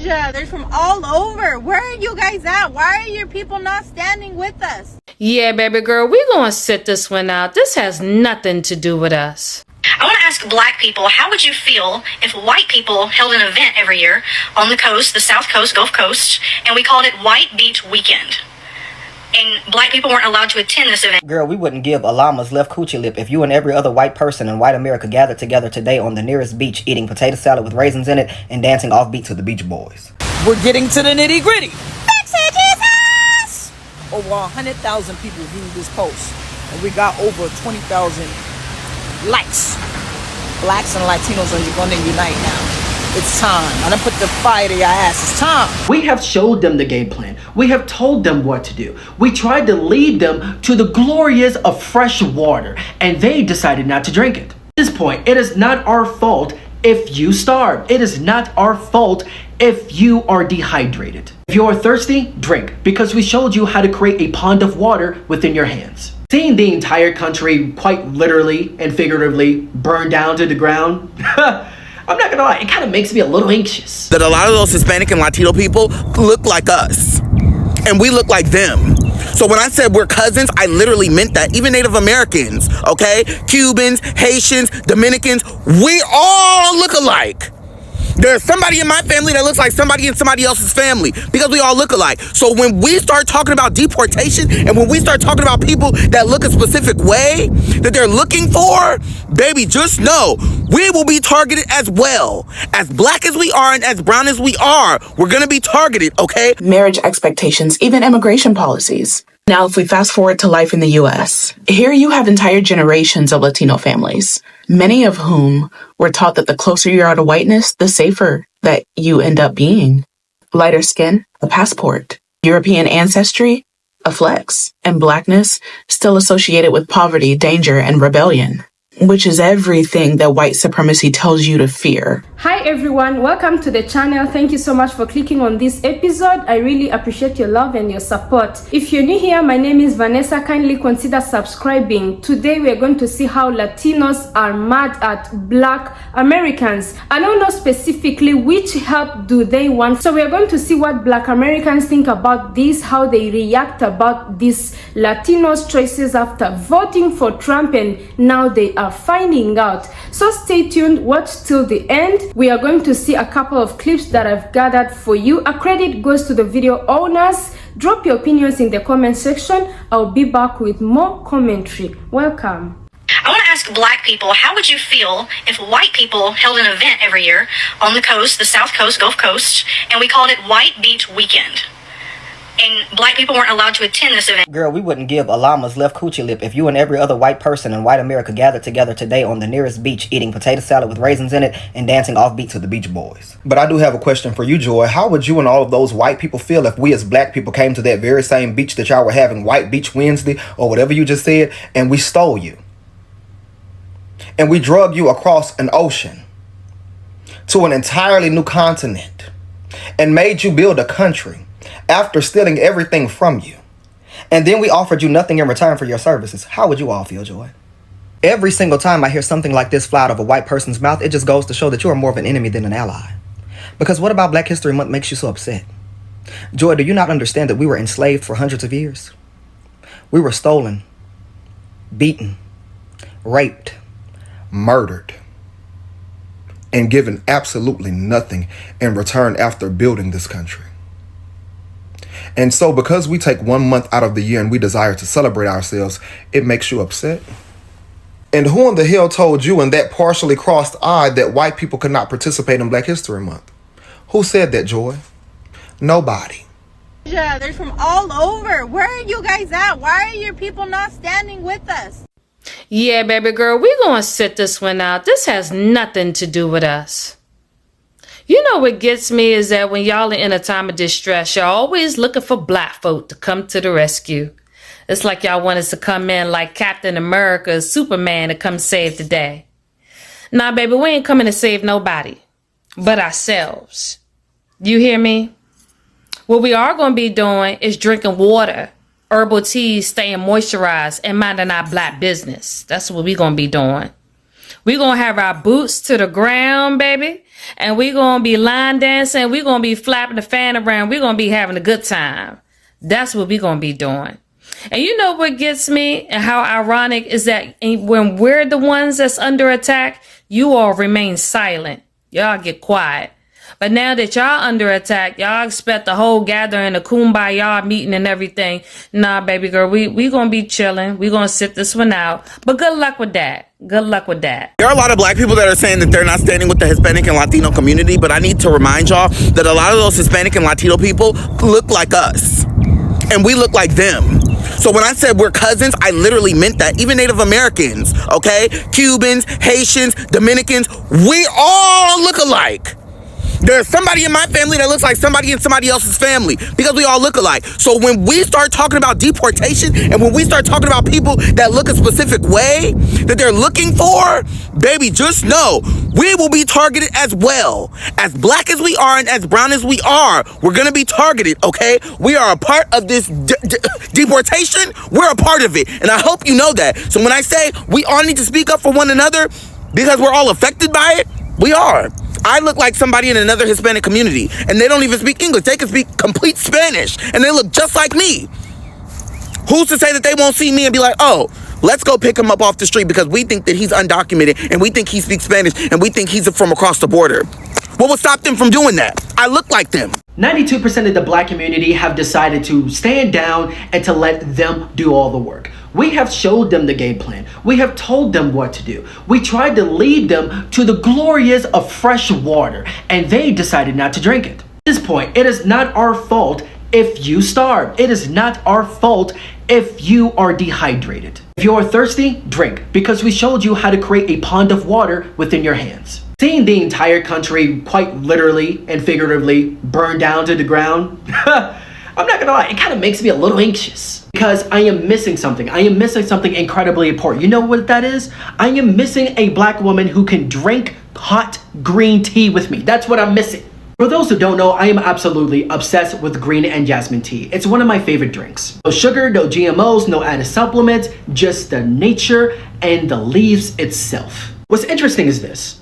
Yeah, they're from all over. Where are you guys at? Why are your people not standing with us? Yeah, baby girl, we're gonna sit this one out. This has nothing to do with us. I want to ask black people, how would you feel if white people held an event every year on the coast, the South Coast, Gulf Coast, and we called it White Beach Weekend? And black people weren't allowed to attend this event. Girl, we wouldn't give a llama's left coochie lip if you and every other white person in white America gathered together today on the nearest beach eating potato salad with raisins in it and dancing offbeat to the Beach Boys. We're getting to the nitty gritty. Fix it, Jesus! Over 100,000 people viewed this post, and we got over 20,000 likes. Blacks and Latinos are going to unite now. It's time. I done put the fire to your ass. It's time. We have showed them the game plan. We have told them what to do. We tried to lead them to the glories of fresh water, and they decided not to drink it. At this point, it is not our fault if you starve. It is not our fault if you are dehydrated. If you are thirsty, drink, because we showed you how to create a pond of water within your hands. Seeing the entire country quite literally and figuratively burn down to the ground, I'm not gonna lie, it kind of makes me a little anxious. That a lot of those Hispanic and Latino people look like us, and we look like them. So when I said we're cousins, I literally meant that. Even Native Americans, okay? Cubans, Haitians, Dominicans, we all look alike. There's somebody in my family that looks like somebody in somebody else's family because we all look alike. So when we start talking about deportation and when we start talking about people that look a specific way that they're looking for, baby, just know we will be targeted as well. As black as we are and as brown as we are, we're going to be targeted, okay? Marriage expectations, even immigration policies. Now, if we fast forward to life in the U.S., here you have entire generations of Latino families, many of whom were taught that the closer you are to whiteness, the safer that you end up being. Lighter skin, a passport. European ancestry, a flex. And blackness, still associated with poverty, danger, and rebellion, which is everything that white supremacy tells you to fear. Hi everyone, welcome to the channel. Thank you so much for clicking on this episode. I really appreciate your love and your support. If you're new here, my name is Vanessa. Kindly consider subscribing. Today we are going to see how Latinos are mad at Black Americans. I don't know specifically which help do they want, so we are going to see what Black Americans think about this, how they react about these Latinos choices after voting for Trump, and now they are finding out. So stay tuned, watch till the end. We are going to see a couple of clips that I've gathered for you. A credit goes to the video owners. Drop your opinions in the comment section. I'll be back with more commentary. Welcome. I want to ask black people, how would you feel if white people held an event every year on the coast, the South Coast, Gulf Coast, and we called it White Beach Weekend? And black people weren't allowed to attend this event. Girl, we wouldn't give a llama's left coochie lip if you and every other white person in white America gathered together today on the nearest beach eating potato salad with raisins in it and dancing offbeat to the Beach Boys. But I do have a question for you, Joy. How would you and all of those white people feel if we as black people came to that very same beach that y'all were having White Beach Wednesday or whatever you just said, and we stole you? And we drug you across an ocean to an entirely new continent and made you build a country after stealing everything from you. And then we offered you nothing in return for your services. How would you all feel, Joy? Every single time I hear something like this fly out of a white person's mouth, it just goes to show that you are more of an enemy than an ally. Because what about Black History Month makes you so upset? Joy, do you not understand that we were enslaved for hundreds of years? We were stolen, beaten, raped, murdered, and given absolutely nothing in return after building this country. And so because we take 1 month out of the year and we desire to celebrate ourselves, it makes you upset? And who in the hell told you in that partially crossed eye that white people could not participate in Black History Month? Who said that, Joy? Nobody. Yeah, they're from all over. Where are you guys at? Why are your people not standing with us? Yeah, baby girl, we're gonna sit this one out. This has nothing to do with us. You know what gets me is that when y'all are in a time of distress, y'all always looking for black folk to come to the rescue. It's like y'all want us to come in like Captain America, Superman, to come save the day. Nah, baby, we ain't coming to save nobody but ourselves. You hear me? What we are going to be doing is drinking water, herbal teas, staying moisturized, and minding our black business. That's what we're going to be doing. We're going to have our boots to the ground, baby. And we're going to be line dancing. We're going to be flapping the fan around. We're going to be having a good time. That's what we're going to be doing. And you know what gets me and how ironic is that when we're the ones that's under attack, you all remain silent. Y'all get quiet. But now that y'all under attack, y'all expect the whole gathering, a kumbaya meeting and everything. Nah, baby girl, we gonna be chilling. We gonna sit this one out. But good luck with that. Good luck with that. There are a lot of black people that are saying that they're not standing with the Hispanic and Latino community, but I need to remind y'all that a lot of those Hispanic and Latino people look like us. And we look like them. So when I said we're cousins, I literally meant that. Even Native Americans, okay? Cubans, Haitians, Dominicans, we all look alike. There's somebody in my family that looks like somebody in somebody else's family because we all look alike. So when we start talking about deportation and when we start talking about people that look a specific way that they're looking for, baby, just know we will be targeted as well. As black as we are and as brown as we are, we're going to be targeted, okay? We are a part of this deportation. We're a part of it. And I hope you know that. So when I say we all need to speak up for one another because we're all affected by it, we are. I look like somebody in another Hispanic community, and they don't even speak English. They can speak complete Spanish, and they look just like me. Who's to say that they won't see me and be like, oh, let's go pick him up off the street because we think that he's undocumented, and we think he speaks Spanish, and we think he's from across the border. What would stop them from doing that? I look like them. 92% of the black community have decided to stand down and to let them do all the work. We have showed them the game plan. We have told them what to do. We tried to lead them to the glories of fresh water, and they decided not to drink it. At this point, it is not our fault if you starve. It is not our fault if you are dehydrated. If you are thirsty, drink, because we showed you how to create a pond of water within your hands. Seeing the entire country quite literally and figuratively burn down to the ground, I'm not gonna lie, it kind of makes me a little anxious because I am missing something. I am missing something incredibly important. You know what that is? I am missing a black woman who can drink hot green tea with me. That's what I'm missing. For those who don't know, I am absolutely obsessed with green and jasmine tea. It's one of my favorite drinks. No sugar, no GMOs, no added supplements, just the nature and the leaves itself. What's interesting is this.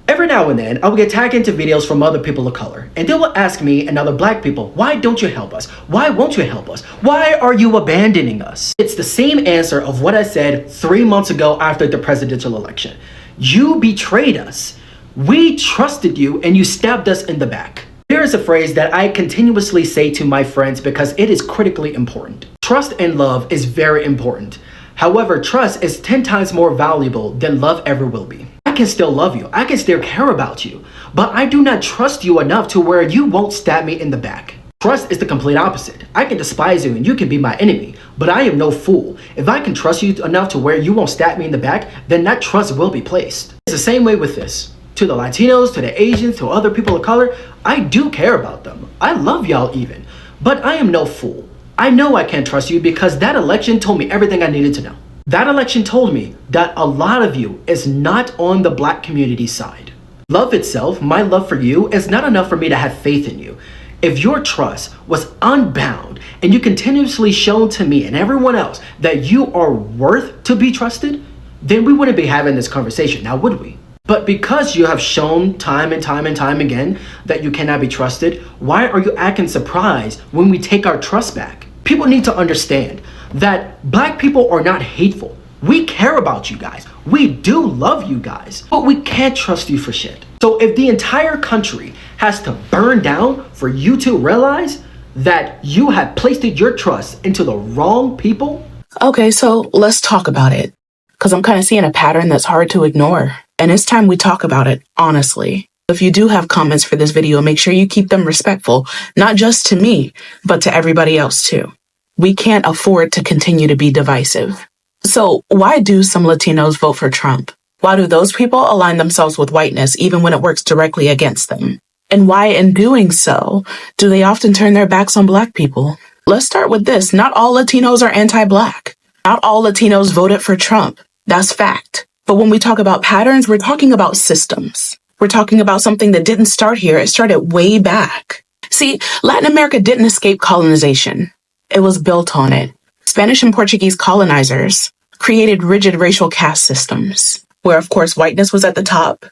Every now and then, I will get tagged into videos from other people of color, and they will ask me and other black people, why don't you help us? Why won't you help us? Why are you abandoning us? It's the same answer of what I said 3 months ago after the presidential election. You betrayed us. We trusted you and you stabbed us in the back. Here is a phrase that I continuously say to my friends because it is critically important. Trust and love is very important. However, trust is 10 times more valuable than love ever will be. I can still love you. I can still care about you. But I do not trust you enough to where you won't stab me in the back. Trust is the complete opposite. I can despise you and you can be my enemy, but I am no fool. If I can trust you enough to where you won't stab me in the back, then that trust will be placed. It's the same way with this. To the Latinos, to the Asians, to other people of color, I do care about them. I love y'all even. But I am no fool. I know I can't trust you because that election told me everything I needed to know. That election told me that a lot of you is not on the black community side. Love itself, my love for you, is not enough for me to have faith in you. If your trust was unbound and you continuously shown to me and everyone else that you are worth to be trusted, then we wouldn't be having this conversation, now would we? But because you have shown time and time and time again that you cannot be trusted, why are you acting surprised when we take our trust back? People need to understand that black people are not hateful. We care about you guys. We do love you guys, but we can't trust you for shit. So if the entire country has to burn down for you to realize that you have placed your trust into the wrong people. Okay, so let's talk about it. Because I'm kind of seeing a pattern that's hard to ignore. And it's time we talk about it, honestly. If you do have comments for this video, make sure you keep them respectful, not just to me, but to everybody else too. We can't afford to continue to be divisive. So why do some Latinos vote for Trump? Why do those people align themselves with whiteness even when it works directly against them? And why, in doing so, do they often turn their backs on black people? Let's start with this. Not all Latinos are anti-black. Not all Latinos voted for Trump. That's fact. But when we talk about patterns, we're talking about systems. We're talking about something that didn't start here. It started way back. See, Latin America didn't escape colonization. It was built on it. Spanish and Portuguese colonizers created rigid racial caste systems, where of course whiteness was at the top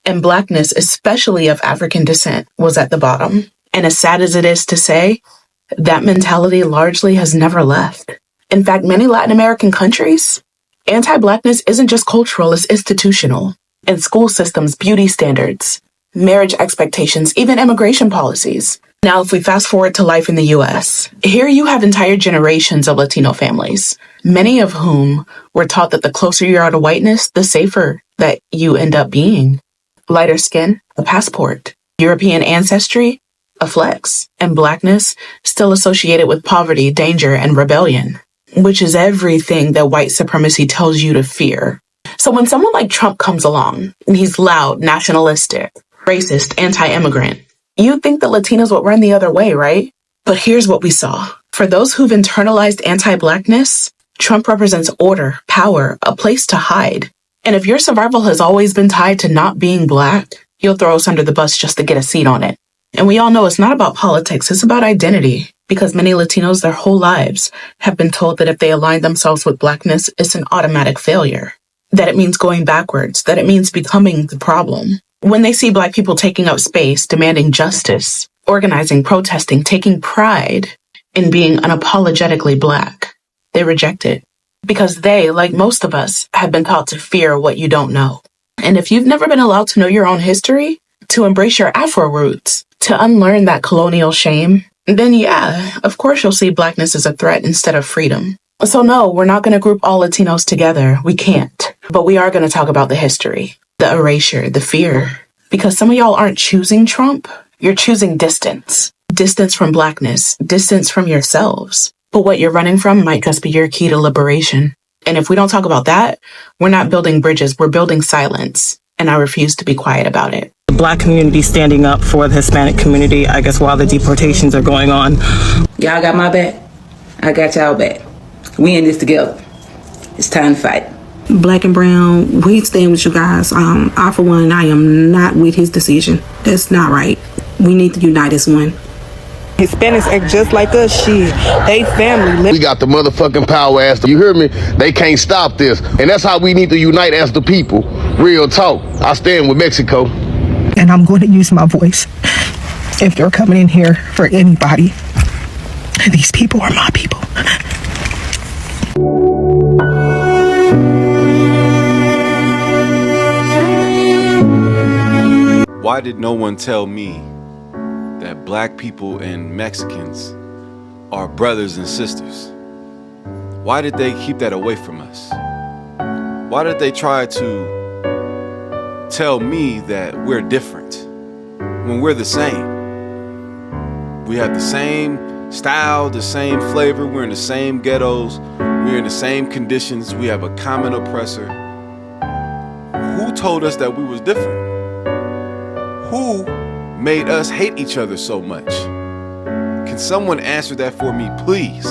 And Blackness, especially of African descent, was at the bottom. And as sad as it is to say, that mentality largely has never left. In fact, many Latin American countries, anti-Blackness isn't just cultural, it's institutional. In school systems, beauty standards, marriage expectations, even immigration policies. Now, if we fast forward to life in the US, here you have entire generations of Latino families, many of whom were taught that the closer you are to whiteness, the safer that you end up being. Lighter skin, a passport. European ancestry, a flex. And Blackness, still associated with poverty, danger, and rebellion, which is everything that white supremacy tells you to fear. So when someone like Trump comes along, and he's loud, nationalistic, racist, anti-immigrant, you'd think that Latinos would run the other way, right? But here's what we saw. For those who've internalized anti-Blackness, Trump represents order, power, a place to hide. And if your survival has always been tied to not being Black, you'll throw us under the bus just to get a seat on it. And we all know it's not about politics, it's about identity. Because many Latinos their whole lives have been told that if they align themselves with Blackness, it's an automatic failure. That it means going backwards, that it means becoming the problem. When they see Black people taking up space, demanding justice, organizing, protesting, taking pride in being unapologetically Black, they reject it. Because they, like most of us, have been taught to fear what you don't know. And if you've never been allowed to know your own history, to embrace your Afro roots, to unlearn that colonial shame, then yeah, of course you'll see Blackness as a threat instead of freedom. So no, we're not going to group all Latinos together. We can't. But we are going to talk about the history, the erasure, the fear. Because some of y'all aren't choosing Trump. You're choosing distance. Distance from Blackness. Distance from yourselves. But what you're running from might just be your key to liberation. And if we don't talk about that, we're not building bridges. We're building silence. And I refuse to be quiet about it. The Black community standing up for the Hispanic community, I guess, while the deportations are going on. Y'all got my back. I got y'all back. We in this together. It's time to fight. Black and brown, we stand with you guys. I, for one, I am not with his decision. That's not right. We need to unite as one. Hispanics act just like us, shit. They family. We got the motherfucking power as you hear me? They can't stop this. And that's how we need to unite as the people. Real talk. I stand with Mexico. And I'm going to use my voice. If you're coming in here for anybody, these people are my people. Why did no one tell me that Black people and Mexicans are brothers and sisters? Why did they keep that away from us? Why did they try to tell me that we're different when we're the same? We have the same style, the same flavor, we're in the same ghettos, we're in the same conditions, we have a common oppressor. Who told us that we was different? Who made us hate each other so much? Can someone answer that for me, please?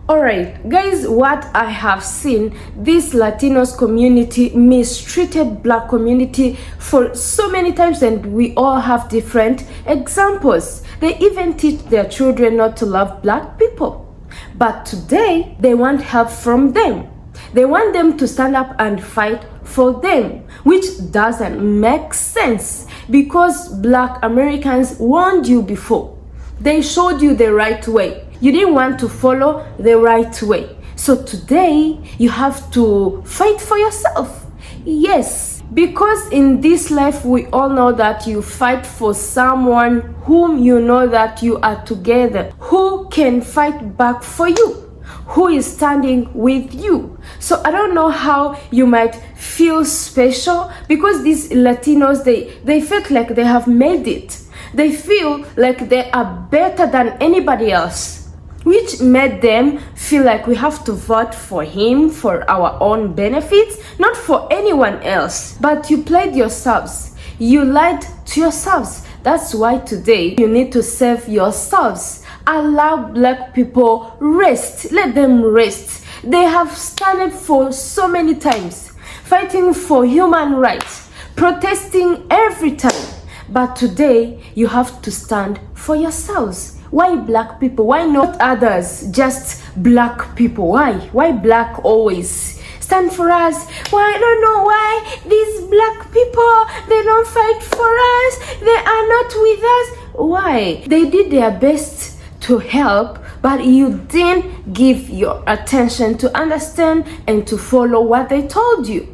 Alright, guys, what I have seen, this Latinos community mistreated Black community for so many times, and we all have different examples. They even teach their children not to love Black people. But today, they want help from them. They want them to stand up and fight for them, which doesn't make sense because Black Americans warned you before. They showed you the right way. You didn't want to follow the right way. So today, you have to fight for yourself. Yes, because in this life, we all know that you fight for someone whom you know that you are together, who can fight back for you, who is standing with you. So I don't know how you might feel special because these Latinos, they felt like they have made it. They feel like they are better than anybody else, which made them feel like we have to vote for him for our own benefits, not for anyone else. But you played yourselves. You lied to yourselves. That's why today you need to save yourselves. Allow Black people rest. Let them rest. They have stood for so many times, fighting for human rights, protesting every time. But today, you have to stand for yourselves. Why Black people? Why not others? Just Black people. Why? Why Black always? stand for us. Well, I don't know why these black people, they don't fight for us. They are not with us. Why? They did their best to help, but you didn't give your attention to understand and to follow what they told you.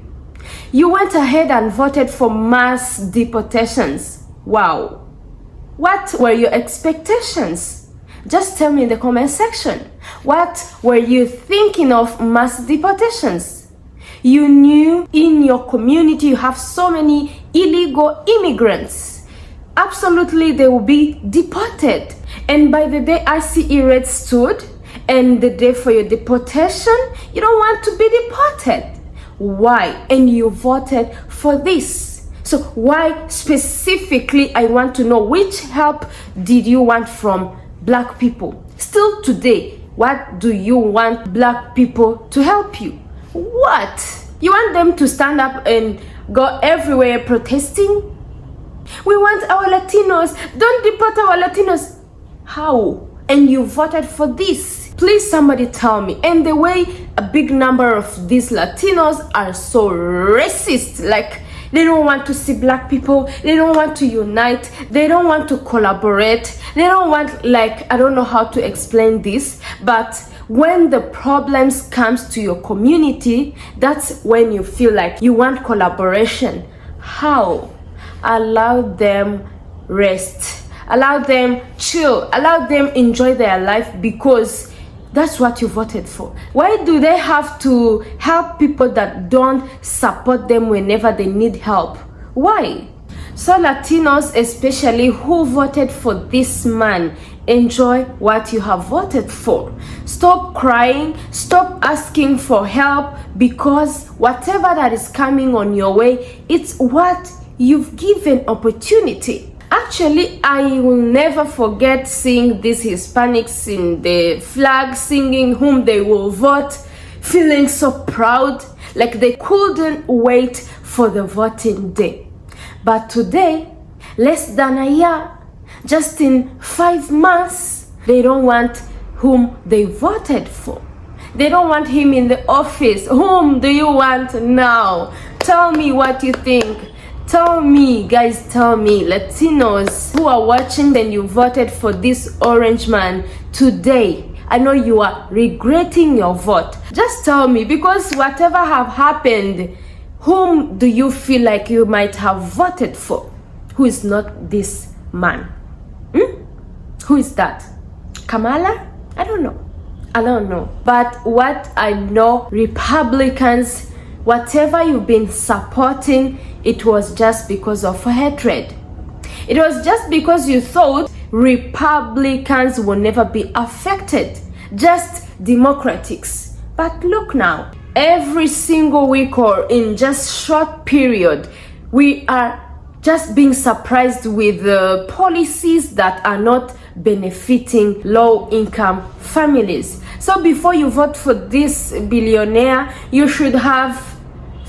You went ahead and voted for mass deportations. Wow. What were your expectations? Just tell me in the comment section. What were you thinking of mass deportations? You knew in your community you have so many illegal immigrants. Absolutely, they will be deported. And by the day ICE rates stood and the day for your deportation, you don't want to be deported. Why? And you voted for this. So why specifically, I want to know, which help did you want from black people? Still today, what do you want black people to help you? What? You want them to stand up and go everywhere protesting? We want our Latinos. Don't deport our Latinos. How? And you voted for this. Please somebody tell me. And the way a big number of these Latinos are so racist, like they don't want to see black people, they don't want to unite, they don't want to collaborate, they don't want, like, I don't know how to explain this, but when the problems comes to your community, that's when you feel like you want collaboration. How? Allow them rest, allow them chill, allow them enjoy their life, because that's what you voted for. Why do they have to help people that don't support them whenever they need help? Why? So Latinos especially who voted for this man, enjoy what you have voted for. Stop crying, stop asking for help, because whatever that is coming on your way, it's what you've given opportunity. Actually, I will never forget seeing these Hispanics in the flag singing whom they will vote, feeling so proud, like they couldn't wait for the voting day. But today, less than a year, just in 5 months, they don't want whom they voted for. They don't want him in the office. Whom do you want now? Tell me what you think. Tell me, guys, tell me, Latinos who are watching and you voted for this orange man today. I know you are regretting your vote. Just tell me, because whatever have happened, whom do you feel like you might have voted for who is not this man? Who is that? Kamala? I don't know. But what I know, Republicans, whatever you've been supporting, it was just because of hatred. It was just because you thought Republicans will never be affected, just Democrats. But look now, every single week or in just short period, we are just being surprised with the policies that are not benefiting low-income families. So before you vote for this billionaire, you should have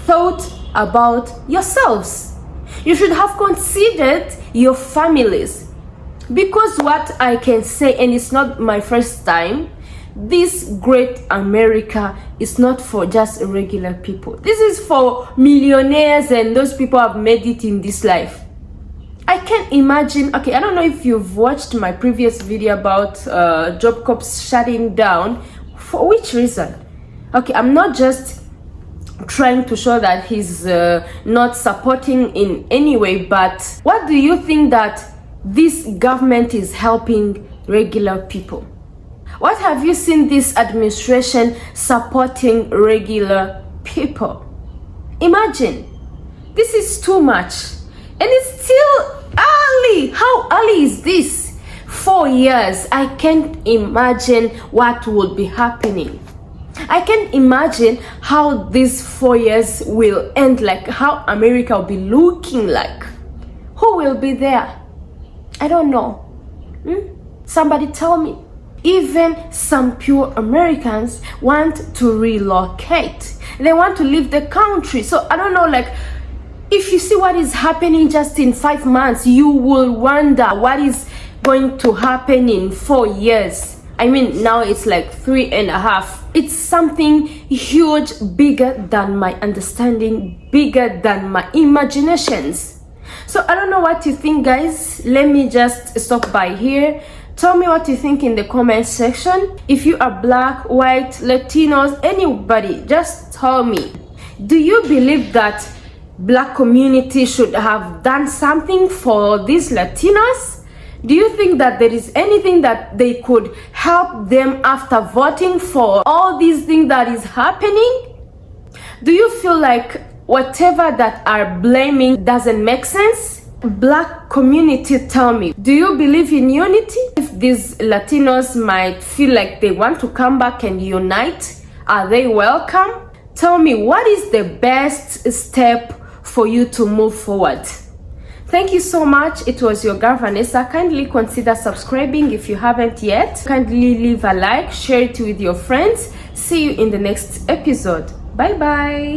thought about yourselves. You should have considered your families. Because what I can say, and it's not my first time, this great America is not for just regular people. This is for millionaires and those people who have made it in this life. I can't imagine, okay, I don't know if you've watched my previous video about Job Corps shutting down. For which reason? Okay, I'm not just trying to show that he's not supporting in any way, but what do you think that this government is helping regular people? What have you seen this administration supporting regular people? Imagine, this is too much, and it's still early. How early is this? 4 years. I can't imagine what would be happening. I can't imagine how these 4 years will end, like how America will be looking like. Who will be there? I don't know. Somebody tell me. Even some pure Americans want to relocate. They want to leave the country. So I don't know, like, if you see what is happening just in 5 months, you will wonder what is going to happen in 4 years. I mean, now it's like 3.5. It's something huge, bigger than my understanding, bigger than my imaginations. So I don't know what you think, guys. Let me just stop by here. Tell me what you think in the comment section. If you are black, white, Latinos, anybody, just tell me. Do you believe that black community should have done something for these Latinos? Do you think that there is anything that they could help them after voting for all these things that is happening? Do you feel like whatever that are blaming doesn't make sense? Black community, tell me, do you believe in unity? If these Latinos might feel like they want to come back and unite, are they welcome? Tell me, what is the best step for you to move forward? Thank you so much. It was your girl Vanessa. Kindly consider subscribing if you haven't yet. Kindly leave a like, share it with your friends. See you in the next episode. Bye bye.